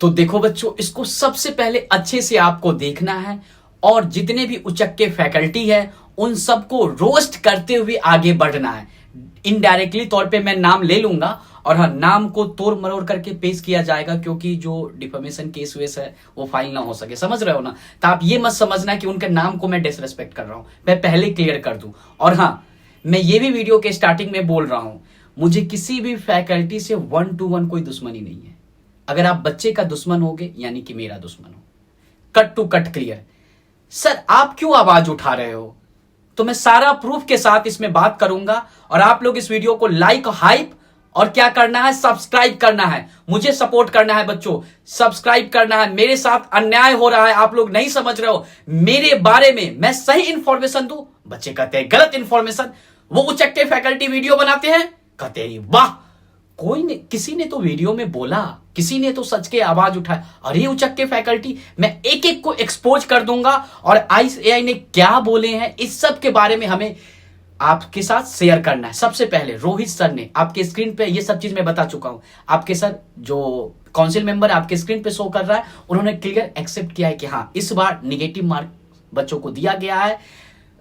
तो देखो बच्चों, इसको सबसे पहले अच्छे से आपको देखना है और जितने भी उचक्के फैकल्टी है उन सबको रोस्ट करते हुए आगे बढ़ना है। इनडायरेक्टली तौर पे मैं नाम ले लूंगा और हाँ, नाम को तोड़ मरोड़ करके पेश किया जाएगा, क्योंकि जो डिफेमेशन केस वेस है वो फाइल ना हो सके, समझ रहे हो ना। तो आप ये मत समझना कि उनके नाम को मैं डिसरेस्पेक्ट कर रहा हूं, मैं पहले क्लियर कर दूं। और हाँ, मैं ये भी वीडियो के स्टार्टिंग में बोल रहा हूं, मुझे किसी भी फैकल्टी से 1 to 1 कोई दुश्मनी नहीं है। अगर आप बच्चे का दुश्मन होगे यानी कि मेरा दुश्मन हो, cut to cut clear. Sir आप क्यों आवाज उठा रहे हो, तो मैं सारा प्रूफ के साथ इसमें बात करूंगा और आप लोग इस वीडियो को लाइक, हाइप और क्या करना है, सब्सक्राइब करना है, मुझे सपोर्ट करना है बच्चों, सब्सक्राइब करना है। मेरे साथ अन्याय हो रहा है, आप लोग नहीं समझ रहे हो, मेरे बारे में मैं सही इंफॉर्मेशन दूं, बच्चे कहते हैं गलत इंफॉर्मेशन। वो उचक्के फैकल्टी वीडियो बनाते हैं, कहते हैं वाह, कोई ने, किसी ने तो वीडियो में बोला, किसी ने तो सच के आवाज उठाया, अरे उचक्के फैकल्टी, मैं एक एक को एक्सपोज कर दूंगा और आइस एआई ने क्या बोले हैं इस सब के बारे में हमें आपके साथ शेयर करना है। सबसे पहले रोहित सर ने आपके स्क्रीन पे ये सब चीज मैं बता चुका हूं, आपके सर जो काउंसिल मेंबर आपके स्क्रीन पे शो कर रहा है, उन्होंने क्लियर एक्सेप्ट किया है कि हाँ इस बार निगेटिव मार्क बच्चों को दिया गया है।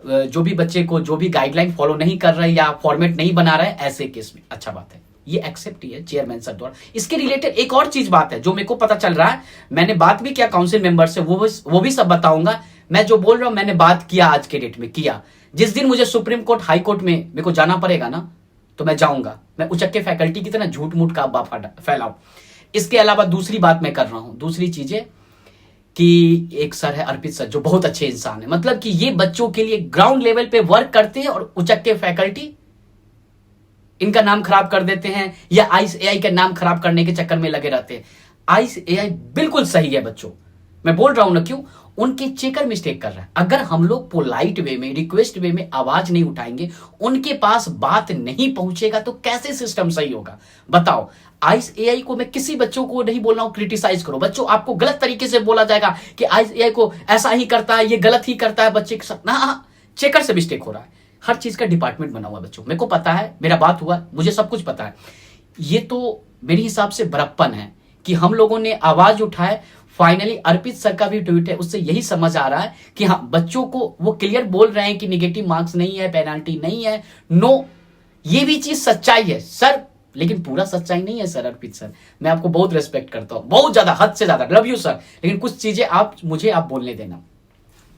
जो भी बच्चे को जो भी गाइडलाइन फॉलो नहीं कर रहे या फॉर्मेट नहीं बना रहे ऐसे केस में, अच्छा बात है, ये एक्सेप्ट ही है चेयरमैन सर द्वारा। इसके रिलेटेड एक और चीज बात है जो मेरे को पता चल रहा है, मैंने बात भी किया काउंसिल मेंबर से, वो भी सब बताऊंगा। मैं जो बोल रहा हूं मैंने बात किया, आज के डेट में किया। जिस दिन मुझे सुप्रीम कोर्ट, हाई कोर्ट में मेरे को जाना पड़ेगा ना, तो मैं जाऊंगा, मैं उचक्के फैकल्टी की तरह झूठ मूठ का अब्बा फैलाऊं। इसके अलावा दूसरी बात मैं कर रहा हूं, दूसरी चीजें कि एक सर है अर्पित सर, जो बहुत अच्छे इंसान है, मतलब कि ये बच्चों के लिए ग्राउंड लेवल पे वर्क करते हैं और उचक्के फैकल्टी इनका नाम खराब कर देते हैं या आइस एआई का नाम खराब करने के चक्कर में लगे रहते हैं। आइस एआई बिल्कुल सही है बच्चों, मैं बोल रहा हूं ना, क्यों, उनके चेकर मिस्टेक कर रहा है। अगर हम लोग पोलाइट वे में, रिक्वेस्ट वे में आवाज नहीं उठाएंगे, उनके पास बात नहीं पहुंचेगा, तो कैसे सिस्टम सही होगा बताओ। आइस एआई को मैं किसी बच्चों को नहीं बोल रहा हूं क्रिटिसाइज करो, बच्चों आपको गलत तरीके से बोला जाएगा कि आइस एआई को ऐसा ही करता है, ये गलत ही करता है बच्चे के साथ, ना, चेकर से मिस्टेक हो रहा है। हर चीज का डिपार्टमेंट बना हुआ बच्चों, मेरे को पता है, मेरा बात हुआ, मुझे सब कुछ पता है। ये तो मेरे हिसाब से बड़प्पन है कि हम लोगों ने आवाज उठाए। फाइनली अर्पित सर का भी ट्वीट है, उससे यही समझ आ रहा है कि हाँ बच्चों को वो क्लियर बोल रहे हैं कि निगेटिव मार्क्स नहीं है, पेनाल्टी नहीं है, नो, ये भी चीज सच्चाई है सर, लेकिन पूरा सच्चाई नहीं है सर। अर्पित सर, मैं आपको बहुत रेस्पेक्ट करता हूं, बहुत ज्यादा, हद से ज्यादा, लव यू सर, लेकिन कुछ चीजें आप मुझे बोलने देना,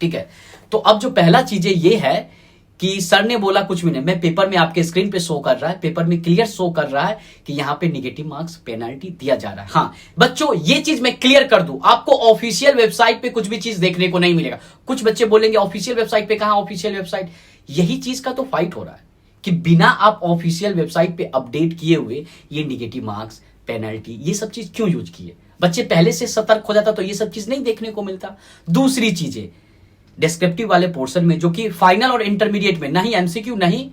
ठीक है। तो अब जो पहला चीजें ये है कि सर ने बोला कुछ भी नहीं, मैं पेपर में आपके स्क्रीन पे शो कर रहा है, पेपर में क्लियर शो कर रहा है कि यहां पे निगेटिव मार्क्स पेनल्टी दिया जा रहा है। हाँ बच्चों, ये चीज मैं क्लियर कर दूं, आपको ऑफिशियल वेबसाइट पे कुछ भी चीज देखने को नहीं मिलेगा। कुछ बच्चे बोलेंगे ऑफिशियल वेबसाइट पे, कहां ऑफिशियल वेबसाइट, यही चीज का तो फाइट हो रहा है कि बिना आप ऑफिशियल वेबसाइट पे अपडेट किए हुए ये निगेटिव मार्क्स, पेनल्टी, ये सब चीज क्यों यूज किए। बच्चे पहले से सतर्क हो जाता तो ये सब चीज नहीं देखने को मिलता। दूसरी चीजें डिस्क्रिप्टिव वाले पोर्शन में, जो कि फाइनल और इंटरमीडिएट में नहीं एमसीक्यू, नहीं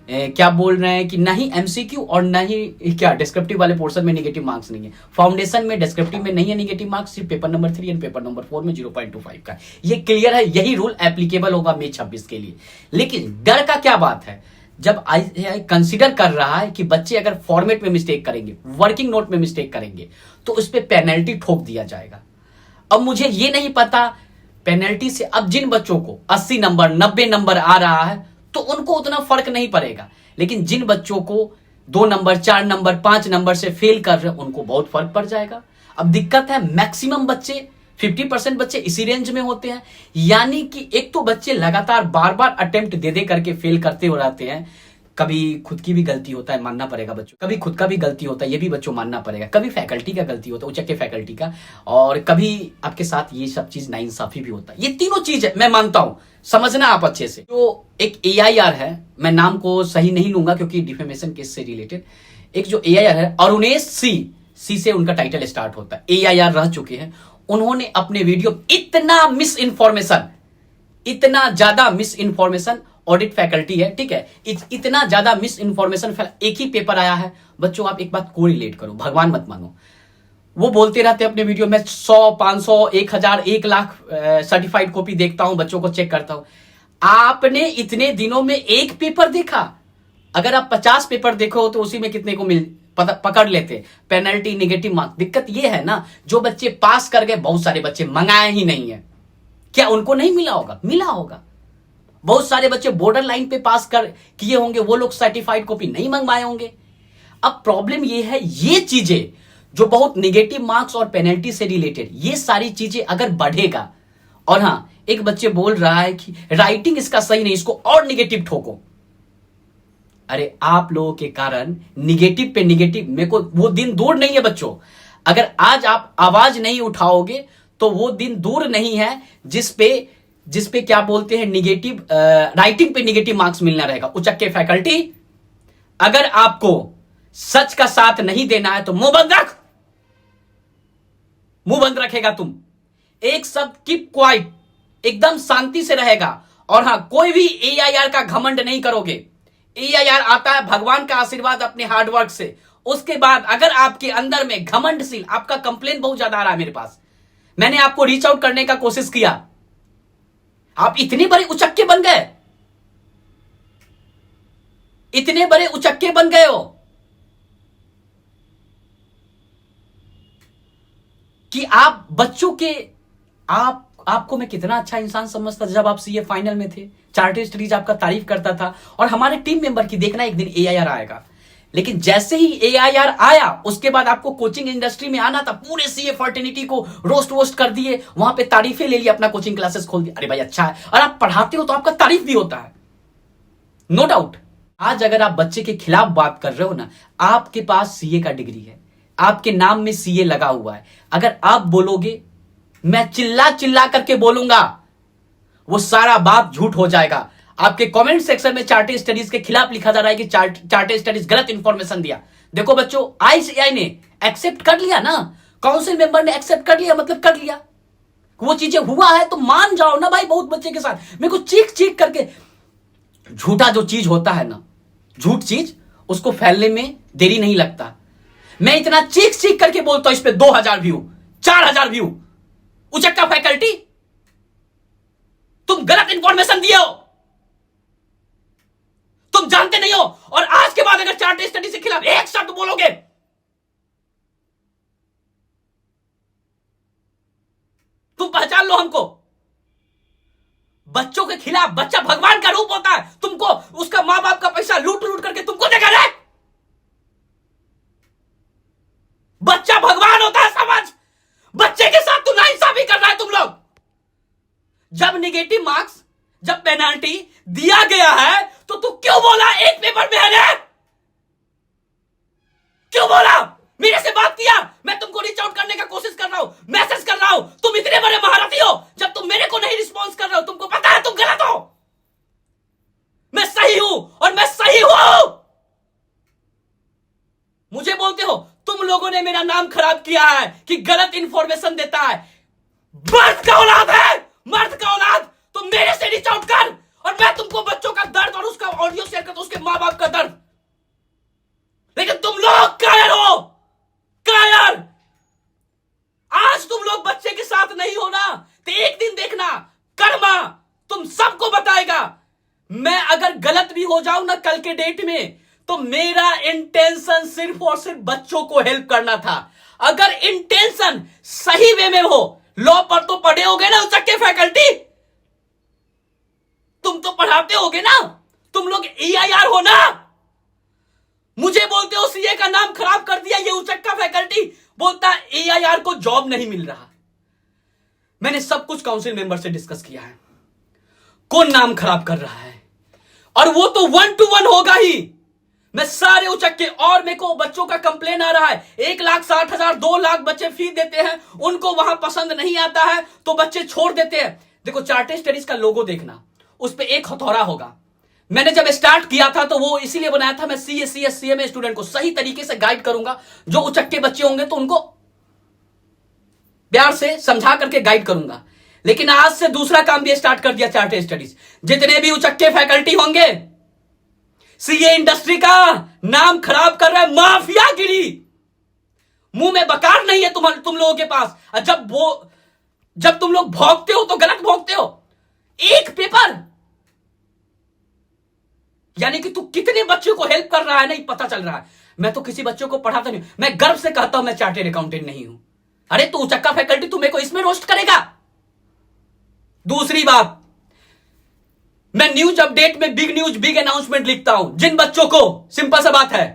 क्या बोल रहे हैं कि नहीं एमसीक्यू और नहीं क्या डिस्क्रिप्टिव वाले पोर्शन में निगेटिव मार्क्स नहीं है। फाउंडेशन में डिस्क्रिप्टिव में नहीं है निगेटिव मार्क्स, सिर्फ paper number 3 and paper number 4 में 0.25 का। ये क्लियर है, यही रूल एप्लीकेबल होगा मई 26 के लिए। लेकिन डर का क्या बात है, जब आईसीएआई कंसीडर कर रहा है कि बच्चे अगर फॉर्मेट में मिस्टेक करेंगे, वर्किंग नोट में मिस्टेक करेंगे, तो उस पर पेनल्टी ठोक दिया जाएगा। अब मुझे ये नहीं पता पेनल्टी से अब जिन बच्चों को 80 नंबर 90 नंबर आ रहा है तो उनको उतना फर्क नहीं पड़ेगा, लेकिन जिन बच्चों को 2 नंबर 4 नंबर 5 नंबर से फेल कर रहे हैं उनको बहुत फर्क पड़ जाएगा। अब दिक्कत है, मैक्सिमम बच्चे 50% बच्चे इसी रेंज में होते हैं, यानी कि एक तो बच्चे लगातार बार बार अटेम्प्ट दे दे करके फेल करते हो रहते हैं। कभी खुद की भी गलती होता है, मानना पड़ेगा बच्चों, कभी खुद का भी गलती होता है, ये भी बच्चों मानना पड़ेगा, कभी फैकल्टी का गलती होता है, उचक्के फैकल्टी का, और कभी आपके साथ ये सब चीज नाइंसाफी भी होता है। ये तीनों चीज है, मैं मानता हूं, समझना आप अच्छे से। जो एक एआईआर है, मैं नाम को सही नहीं लूंगा क्योंकि डिफेमेशन केस से रिलेटेड, एक जो एआईआर है अरुणेश सी से उनका टाइटल स्टार्ट होता है, एआईआर रह चुके हैं। उन्होंने अपने वीडियो इतना मिस इन्फॉर्मेशन, इतना ज्यादा मिस इन्फॉर्मेशन, ऑडिट फैकल्टी है, ठीक है, इतना ज्यादा मिस इन्फॉर्मेशन, एक ही पेपर आया है। बच्चों आप एक बात को रिलेट करो, भगवान मत मानो, वो बोलते रहते हैं अपने वीडियो में 100 500 1000 1 लाख सर्टिफाइड कॉपी देखता हूं, बच्चों को चेक करता हूं। आपने इतने दिनों में एक पेपर देखा? अगर आप 50 पेपर देखो तो उसी में कितने को पकड़ लेते, पेनल्टी, निगेटिव मार्क्स। दिक्कत ये है ना, जो बच्चे पास कर गए, बहुत सारे बच्चे मंगाए ही नहीं है। क्या उनको नहीं मिला होगा? मिला होगा। बहुत सारे बच्चे बॉर्डर लाइन पे पास कर किए होंगे, वो लोग सर्टिफाइड कॉपी नहीं मंगवाए होंगे। अब प्रॉब्लम ये है, ये चीजें जो बहुत निगेटिव मार्क्स और पेनल्टी से रिलेटेड, ये सारी चीजें अगर बढ़ेगा, और हां, एक बच्चे बोल रहा है कि राइटिंग इसका सही नहीं, इसको और निगेटिव ठोको। अरे आप लोगों के कारण निगेटिव पे निगेटिव, मेरे को वो दिन दूर नहीं है बच्चों। अगर आज आप आवाज नहीं उठाओगे तो वो दिन दूर नहीं है जिसपे क्या बोलते हैं, निगेटिव राइटिंग पे निगेटिव मार्क्स मिलना रहेगा। उचक्के फैकल्टी, अगर आपको सच का साथ नहीं देना है तो मुंह बंद रख। मुंह बंद रखेगा तुम, एक शब्द कीप क्वाइट, एकदम शांति से रहेगा। और हां, कोई भी एआईआर का घमंड नहीं करोगे। एआईआर आता है भगवान का आशीर्वाद अपने हार्डवर्क से। उसके बाद अगर आपके अंदर में घमंडशील, आपका कंप्लेन बहुत ज्यादा आ रहा है मेरे पास, मैंने आपको रीच आउट करने का कोशिश किया, आप इतने बड़े उचक्के बन गए, इतने बड़े उचक्के बन गए हो कि आप बच्चों के, आपको मैं कितना अच्छा इंसान समझता जब आप सीए फाइनल में थे। चार्टेड स्टडीज आपका तारीफ करता था, और हमारे टीम मेंबर की देखना एक दिन एआईआर आएगा। लेकिन जैसे ही एआईआर आया, उसके बाद आपको कोचिंग इंडस्ट्री में आना था, पूरे सीए फर्टिनिटी को रोस्ट वोस्ट कर दिए, वहां पे तारीफें ले ली, अपना कोचिंग क्लासेस खोल दिया। अरे भाई अच्छा है, और आप पढ़ाते हो तो आपका तारीफ भी होता है, नो डाउट। आज अगर आप बच्चे के खिलाफ बात कर रहे हो ना, आपके पास सीए का डिग्री है, आपके नाम में सीए लगा हुआ है, अगर आप बोलोगे, मैं चिल्ला चिल्ला करके बोलूंगा, वो सारा बात झूठ हो जाएगा। आपके कमेंट सेक्शन में चार्टेड स्टडीज के खिलाफ लिखा जा रहा है कि चार्टेड स्टडीज गलत इंफॉर्मेशन दिया। देखो बच्चों, आईसीआई ने एक्सेप्ट कर लिया ना, काउंसिल मेंबर ने एक्सेप्ट कर लिया, मतलब कर लिया, वो चीजें हुआ है तो मान जाओ ना भाई। बहुत बच्चे के साथ मेरे को चीख चीख करके, झूठा जो चीज होता है ना, झूठ चीज, उसको फैलने में देरी नहीं लगता। मैं इतना चीख चीख करके बोलता हूं, इस पे 2000 व्यू, 4000 व्यू। उचक्का फैकल्टी, तुम गलत इंफॉर्मेशन दिए हो, तुम जानते नहीं हो, और आज के बाद अगर चार्टेड स्टडी के खिलाफ एक शब्द बोलोगे, तुम पहचान लो हमको। बच्चों के खिलाफ, बच्चा भगवान का रूप होता है, तुमको उसका मां बाप का पैसा लूट लूट करके तुमको देखा रहा है। बच्चा भगवान होता है, समझ। बच्चे के साथ तू नाइंसाफी कर रहा है तुम लोग। जब निगेटिव मार्क्स, जब पेनाल्टी दिया गया है, तो तू क्यों बोला एक पेपर में है? क्यों बोला? मेरे से बात किया, मैं तुमको रीच आउट करने का कोशिश कर रहा हूं, मैसेज कर रहा हूं, तुम इतने बड़े महारथी हो, जब तुम मेरे को नहीं रिस्पॉन्स कर रहे हो, तुमको पता है तुम गलत हो। मैं सही हूं, और मैं सही हूं। मुझे बोलते हो तुम लोगों ने मेरा नाम खराब किया है कि गलत इंफॉर्मेशन देता है। मर्द का औलाद है, मर्द का औलाद, तुम मेरे से रीच आउट कर, और मैं तुमको बच्चों का दर्द और उसका ऑडियो शेयर करता हूं, उसके मां बाप का दर्द। लेकिन तुम लोग कायर हो, कायर। आज तुम लोग बच्चे के साथ नहीं हो ना, तो एक दिन देखना, कर्मा तुम सबको बताएगा। मैं अगर गलत भी हो जाऊं ना कल के डेट में, तो मेरा इंटेंशन सिर्फ और सिर्फ बच्चों को हेल्प करना था। अगर इंटेंशन सही वे में हो, लॉ पर तो पढ़े होगे ना उचक्के फैकल्टी, तुम तो पढ़ाते होगे ना, तुम लोग एआईआर हो ना। मुझे बोलते हो सीए का नाम खराब कर दिया, ये उचक्का फैकल्टी बोलता एआईआर को जॉब नहीं मिल रहा। मैंने सब कुछ काउंसिल मेंबर से डिस्कस किया है, कौन नाम खराब कर रहा है, और वो तो 1 to 1 होगा ही। मैं सारे उचक्के, और मेरे को बच्चों का कंप्लेन आ रहा है, 1,60,000 2 लाख बच्चे फीस देते हैं, उनको वहां पसंद नहीं आता है तो बच्चे छोड़ देते हैं। देखो चार्टेड स्टडीज का लोगो देखना, उस पर एक हथौड़ा होगा। मैंने जब स्टार्ट किया था तो वो इसीलिए बनाया था, मैं सीएमए स्टूडेंट को सही तरीके से गाइड करूंगा। जो उचक्के बच्चे होंगे तो उनको प्यार से समझा करके गाइड करूंगा। लेकिन आज से दूसरा काम भी स्टार्ट कर दिया चार्टेड स्टडीज। जितने भी उचक्के फैकल्टी होंगे, सीए इंडस्ट्री का नाम खराब कर रहा है, माफियागिरी, मुंह में बकार नहीं है तुम लोगों के पास। जब तुम लोग भौंकते हो तो गलत भौंकते हो। एक पेपर, यानी कि तू कितने बच्चों को हेल्प कर रहा है नहीं पता चल रहा है। मैं तो किसी बच्चों को पढ़ाता नहीं, मैं गर्व से कहता हूं मैं चार्टेड अकाउंटेंट नहीं हूं। अरे तू उचक्का फैकल्टी, तू मेरे को इसमें रोस्ट करेगा? दूसरी बात, मैं न्यूज अपडेट में बिग न्यूज बिग अनाउंसमेंट लिखता हूं। जिन बच्चों को, सिंपल सा बात है,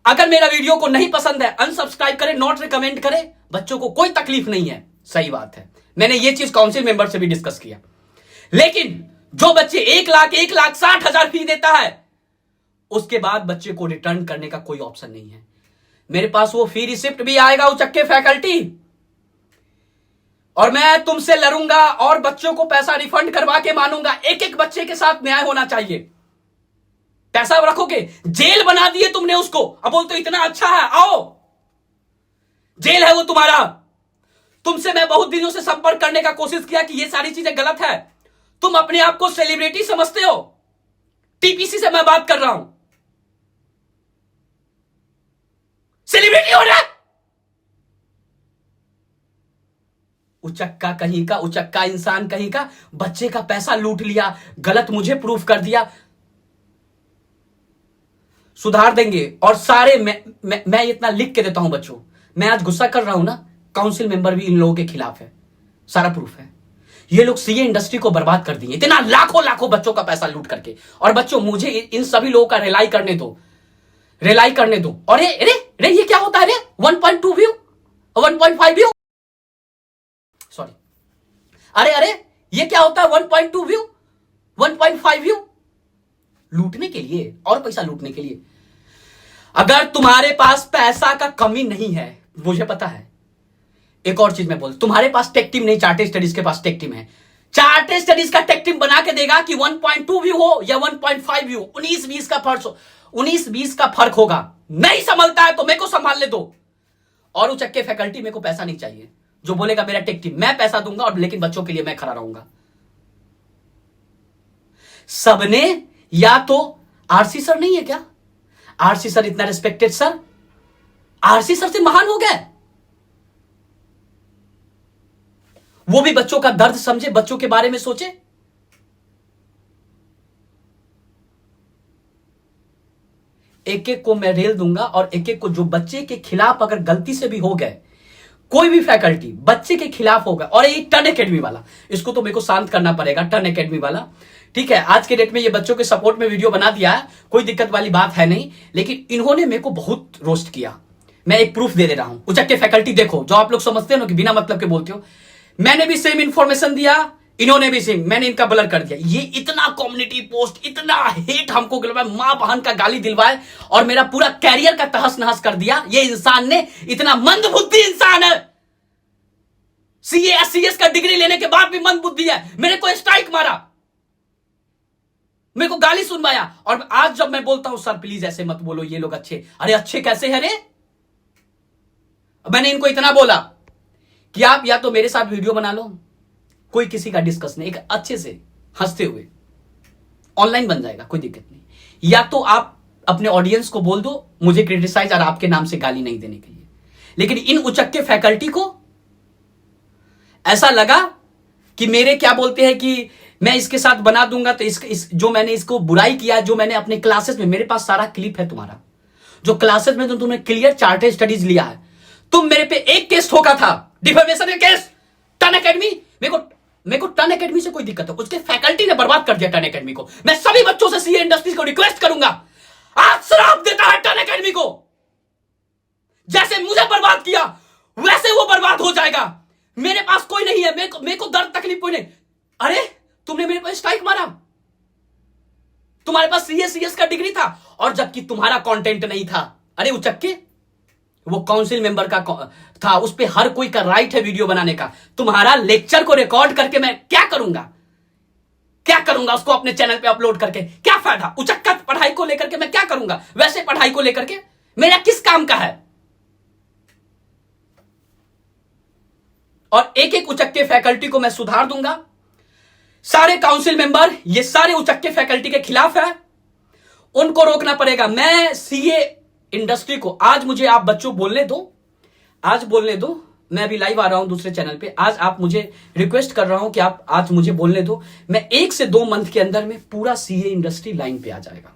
अगर मेरा वीडियो को नहीं पसंद है अनसब्सक्राइब करे, नॉट रिकमेंड करे, बच्चों को कोई तकलीफ नहीं है, सही बात है। मैंने ये चीज काउंसिल मेंबर से भी डिस्कस किया। लेकिन जो बच्चे 1,60,000 फी देता है, उसके बाद बच्चे को रिटर्न करने का कोई ऑप्शन नहीं है। मेरे पास वो फी रिसिप्ट भी आएगा उचक्के फैकल्टी, और मैं तुमसे लड़ूंगा और बच्चों को पैसा रिफंड करवा के मानूंगा। एक एक बच्चे के साथ न्याय होना चाहिए। पैसा रखोगे, जेल बना दिए तुमने उसको, अब बोलते इतना अच्छा है, आओ जेल है वो तुम्हारा। तुमसे मैं बहुत दिनों से संपर्क करने का कोशिश किया कि ये सारी चीजें गलत है। तुम अपने आप को सेलिब्रिटी समझते हो। टीपीसी से मैं बात कर रहा हूं, सेलिब्रिटी हो रहा है। उचक्का कहीं का, उचक्का इंसान कहीं का, बच्चे का पैसा लूट लिया, गलत मुझे प्रूफ कर दिया। सुधार देंगे। और सारे मैं इतना लिख के देता हूं बच्चों, मैं आज गुस्सा कर रहा हूं ना, काउंसिल मेंबर भी इन लोगों के खिलाफ है, सारा प्रूफ है। ये लोग सीए इंडस्ट्री को बर्बाद कर दिए, इतना लाखों बच्चों का पैसा लूट करके। और बच्चों, मुझे इन सभी लोगों का रिलाई करने दो, रिलाई करने दो। और ये क्या होता है रे? 1.2 व्यू, 1.5 व्यू, सॉरी, अरे ये क्या होता है? 1.2 व्यू, 1.5 व्यू, लूटने के लिए और पैसा लूटने के लिए। अगर तुम्हारे पास पैसा का कमी नहीं है, मुझे पता है। एक और चीज मैं बोल, तुम्हारे पास टेक टीम नहीं, चार्टेड स्टडीज के पास टेक टीम है। चार्टेड स्टडीज का टेक टीम बना के देगा कि 1.2 व्यू हो या 1.5 व्यू, 19-20 का फर्क हो, 19-20 का फर्क होगा। नहीं संभलता है तो मेरे को संभालने दो। और उचक्के फैकल्टी, मेरे को पैसा नहीं चाहिए। जो बोलेगा मेरा टेक टीम, मैं पैसा दूंगा, और लेकिन बच्चों के लिए मैं खड़ा रहूंगा। सबने, या तो आरसी सर नहीं है क्या? आरसी सर इतना रिस्पेक्टेड सर, आरसी सर से महान हो गए। वो भी बच्चों का दर्द समझे, बच्चों के बारे में सोचे। एक एक को मैं रेल दूंगा, और एक एक को, जो बच्चे के खिलाफ अगर गलती से भी हो गए, कोई भी फैकल्टी बच्चे के खिलाफ होगा। और ये टर्न एकेडमी वाला, इसको तो मेरे को शांत करना पड़ेगा, टर्न एकेडमी वाला, ठीक है। आज के डेट में ये बच्चों के सपोर्ट में वीडियो बना दिया है, कोई दिक्कत वाली बात है नहीं, लेकिन इन्होंने मेरे को बहुत रोस्ट किया। मैं एक प्रूफ दे रहा हूं। उचक्के फैकल्टी देखो, जो आप लोग समझते हो ना कि बिना मतलब के बोलते हो, मैंने भी सेम इंफॉर्मेशन दिया, इन्होंने भी सेम, मैंने इनका ब्लर कर दिया। ये इतना कम्युनिटी पोस्ट, इतना हेट हमको गिलवाया, मां बहन का गाली दिलवाए, और मेरा पूरा कैरियर का तहस नहस कर दिया। ये इंसान ने, इतना मंदबुद्धि इंसान है, सीए सीएस का डिग्री लेने के बाद भी मंदबुद्धि है। मेरे को स्ट्राइक मारा, मेरे को गाली सुनवाया। और आज जब मैं बोलता हूं सर प्लीज ऐसे मत बोलो, ये लोग अच्छे, अरे अच्छे कैसे हैं रे? मैंने इनको इतना बोला कि आप या तो मेरे साथ वीडियो बना लो, कोई किसी का डिस्कस नहीं, एक अच्छे से हंसते हुए ऑनलाइन बन जाएगा, कोई दिक्कत नहीं, या तो आप अपने ऑडियंस को बोल दो मुझे क्रिटिसाइज और आपके नाम से गाली नहीं देने के लिए। लेकिन इन उचक्के फैकल्टी को ऐसा लगा कि मेरे क्या बोलते हैं कि मैं इसके साथ बना दूंगा, तो जो मैंने इसको बुराई किया, जो मैंने अपने क्लासेस में, मेरे पास सारा क्लिप है तुम्हारा, जो क्लासेस में तुमने क्लियर चार्टेड स्टडीज लिया है। तुम मेरे पे एक केस ठोका था, डिफेमेशन का केस, टर्न एकेडमी। मेरे को टर्न एकेडमी से कोई दिक्कत है, उसके फैकल्टी ने बर्बाद कर दिया टर्न एकेडमी को। मैं सभी बच्चों से सीए इंडस्ट्रीज को रिक्वेस्ट करूंगा, आज श्राप देता है टर्न एकेडमी को, जैसे मुझे बर्बाद किया वैसे वो बर्बाद हो जाएगा। मेरे पास कोई नहीं है, मेरे को दर्द तकलीफ कोई नहीं। अरे तुमने मेरे पास स्ट्राइक मारा, तुम्हारे पास सीएस का डिग्री था, और जबकि तुम्हारा कंटेंट नहीं था। अरे उचक्के, वो काउंसिल मेंबर का था, उस पे हर कोई का राइट है वीडियो बनाने का। तुम्हारा लेक्चर को रिकॉर्ड करके मैं क्या करूंगा, उसको अपने चैनल पे अपलोड करके क्या फायदा? उचक्का पढ़ाई को लेकर के मैं क्या करूंगा? वैसे पढ़ाई को लेकर के मेरा किस काम का है? और एक एक उचक्के फैकल्टी को मैं सुधार दूंगा। सारे काउंसिल मेंबर ये सारे उचक्के फैकल्टी के खिलाफ है, उनको रोकना पड़ेगा। मैं सीए इंडस्ट्री को, आज मुझे आप बच्चों बोलने दो, आज बोलने दो, मैं अभी लाइव आ रहा हूं दूसरे चैनल पे। आज आप मुझे रिक्वेस्ट कर रहा हूं कि आप आज मुझे बोलने दो। मैं 1 से 2 मंथ के अंदर में पूरा सीए इंडस्ट्री लाइन पे आ जाएगा।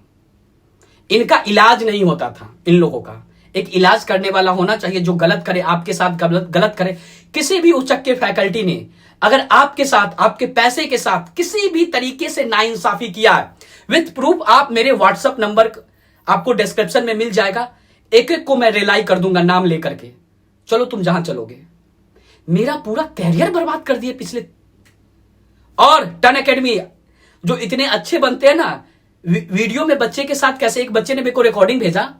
इनका इलाज नहीं होता था। इन लोगों का एक इलाज करने वाला होना चाहिए, जो गलत करे, आपके साथ गलत करे। किसी भी उचक्के फैकल्टी ने अगर आपके साथ, आपके पैसे के साथ किसी भी तरीके से नाइंसाफी किया है, विथ प्रूफ आप मेरे व्हाट्सएप नंबर आपको डिस्क्रिप्शन में मिल जाएगा, एक एक को मैं रिलाई कर दूंगा नाम लेकर के। चलो तुम जहां चलोगे। मेरा पूरा कैरियर बर्बाद कर दिए पिछले। और टन एकेडमी जो इतने अच्छे बनते हैं ना, वीडियो में बच्चे के साथ कैसे, एक बच्चे ने मेरे को रिकॉर्डिंग भेजा,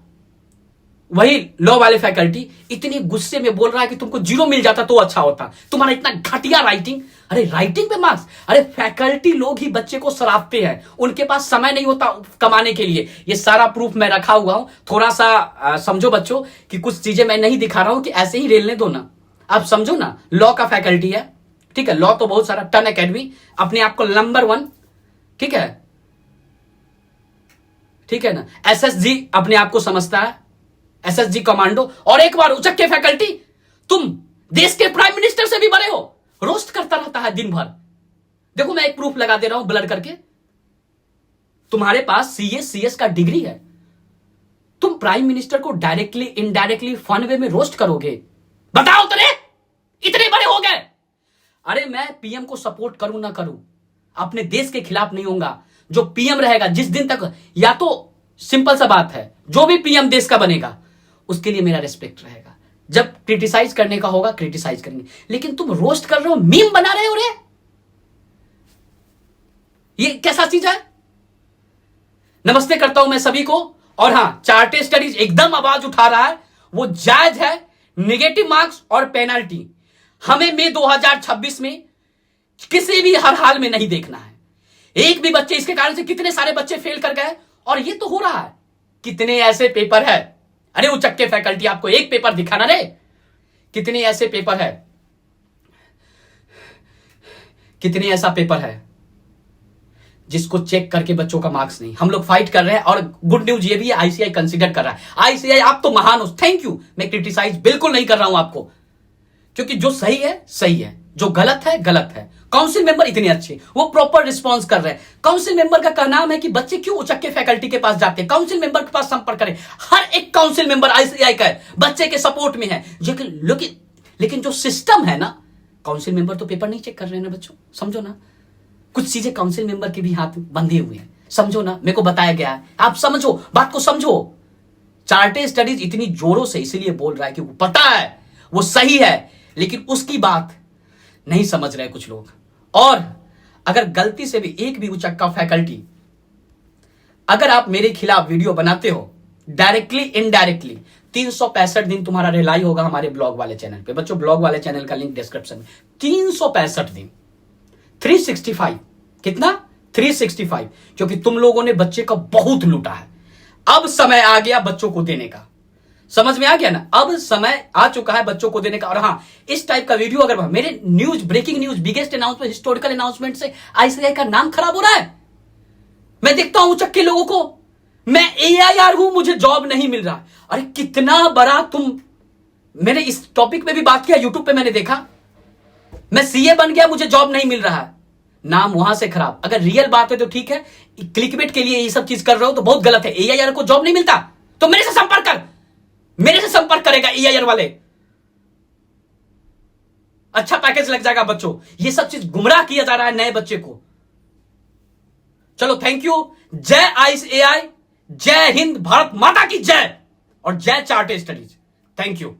वही लॉ वाले फैकल्टी इतने गुस्से में बोल रहा है कि तुमको 0 मिल जाता तो अच्छा होता, तुम्हारा इतना घटिया राइटिंग। अरे राइटिंग पे मार्क्स? अरे फैकल्टी लोग ही बच्चे को सरापते हैं, उनके पास समय नहीं होता कमाने के लिए। ये सारा प्रूफ मैं रखा हुआ हूं। थोड़ा सा समझो बच्चों कि कुछ चीजें मैं नहीं दिखा रहा हूं कि ऐसे ही रेलने दो ना, आप समझो ना। लॉ का फैकल्टी है, ठीक है, लॉ तो बहुत सारा। टन एकेडमी अपने आप को नंबर 1, ठीक है, ठीक है ना। एसएसजी अपने आप को समझता है, एसएसजी कमांडो। और एक बार उचक्के फैकल्टी, तुम देश के प्राइम मिनिस्टर से भी बड़े हो, रोस्ट करता रहता है दिन भर। देखो मैं एक प्रूफ लगा दे रहा हूं ब्लर करके, तुम्हारे पास सीएस का डिग्री है, तुम प्राइम मिनिस्टर को डायरेक्टली इनडायरेक्टली फन वे में रोस्ट करोगे? बताओ तेरे इतने बड़े हो गए। अरे मैं पीएम को सपोर्ट करूं ना करूं, अपने देश के खिलाफ नहीं होऊंगा। जो पीएम रहेगा जिस दिन तक, या तो सिंपल सा बात है, जो भी पीएम देश का बनेगा उसके लिए मेरा रिस्पेक्ट रहेगा। जब क्रिटिसाइज करने का होगा क्रिटिसाइज करेंगे, लेकिन तुम रोस्ट कर रहे हो, मीम बना रहे हो रे, ये कैसा चीज है? नमस्ते करता हूं मैं सभी को। और हां, चार्टेड स्टडीज एकदम आवाज उठा रहा है, वो जायज है। नेगेटिव मार्क्स और पेनल्टी हमें मई 2026 में किसी भी हर हाल में नहीं देखना है। एक भी बच्चे, इसके कारण से कितने सारे बच्चे फेल कर गए, और ये तो हो रहा है। कितने ऐसे पेपर है, अरे उचक्के फैकल्टी आपको एक पेपर दिखाना रे, कितने ऐसे पेपर है, कितने ऐसा पेपर है जिसको चेक करके बच्चों का मार्क्स नहीं। हम लोग फाइट कर रहे हैं, और गुड न्यूज ये भी है, आईसीआई कंसीडर कर रहा है। आईसीआई आप तो महान हो, थैंक यू। मैं क्रिटिसाइज बिल्कुल नहीं कर रहा हूं आपको, क्योंकि जो सही है सही है, जो गलत है गलत है। काउंसिल मेंबर इतने अच्छे, वो प्रॉपर रिस्पांस कर रहे हैं। काउंसिल मेंबर का कहना है कि बच्चे क्यों उचक्के फैकल्टी के पास जाते हैं, काउंसिल मेंबर के पास संपर्क करें। हर एक काउंसिल मेंबर आईसीआई का है, बच्चे के सपोर्ट में है। लेकिन जो सिस्टम है ना, काउंसिल मेंबर तो पेपर नहीं चेक कर रहे हैं ना बच्चों, समझो ना। कुछ चीजें काउंसिल मेंबर के भी हाथ बंधे हुए हैं, समझो ना। मेरे को बताया गया है, आप समझो, बात को समझो। चार्टेड स्टडीज इतनी जोरों से इसलिए बोल रहा है कि वो पता है वो सही है, लेकिन उसकी बात नहीं समझ रहे कुछ लोग। और अगर गलती से भी एक भी उचक्का फैकल्टी, अगर आप मेरे खिलाफ वीडियो बनाते हो डायरेक्टली इनडायरेक्टली, 365 दिन तुम्हारा रिलाई होगा हमारे ब्लॉग वाले चैनल पे। बच्चों ब्लॉग वाले चैनल का लिंक डिस्क्रिप्शन में। 365 दिन, 365, कितना? 365, क्योंकि तुम लोगों ने बच्चे का बहुत लूटा है। अब समय आ गया बच्चों को देने का, समझ में आ गया ना? अब समय आ चुका है बच्चों को देने का। और हां, इस टाइप का वीडियो अगर मेरे news, breaking news, biggest announcement, historical announcement से आईसीआई का नाम खराब हो रहा है। मैं देखता हूं चक्के लोगों को, मैं एआईआर हूं, मुझे जॉब नहीं मिल रहा। अरे कितना बड़ा तुम, मैंने इस टॉपिक पे भी बात किया, यूट्यूब पे मैंने देखा। मैं सीए बन गया, मुझे जॉब नहीं मिल रहा है, नाम वहां से खराब। अगर रियल बात है तो ठीक है, क्लिकबेट के लिए ये सब चीज कर रहे हो तो बहुत गलत है। एआईआर को जॉब नहीं मिलता तो मेरे से संपर्क कर, मेरे से संपर्क करेगा एआईआर वाले, अच्छा पैकेज लग जाएगा बच्चों। ये सब चीज गुमराह किया जा रहा है नए बच्चे को। चलो थैंक यू। जय आईसीएआई, जय हिंद, भारत माता की जय, और जय चार्टेड स्टडीज। Thank you.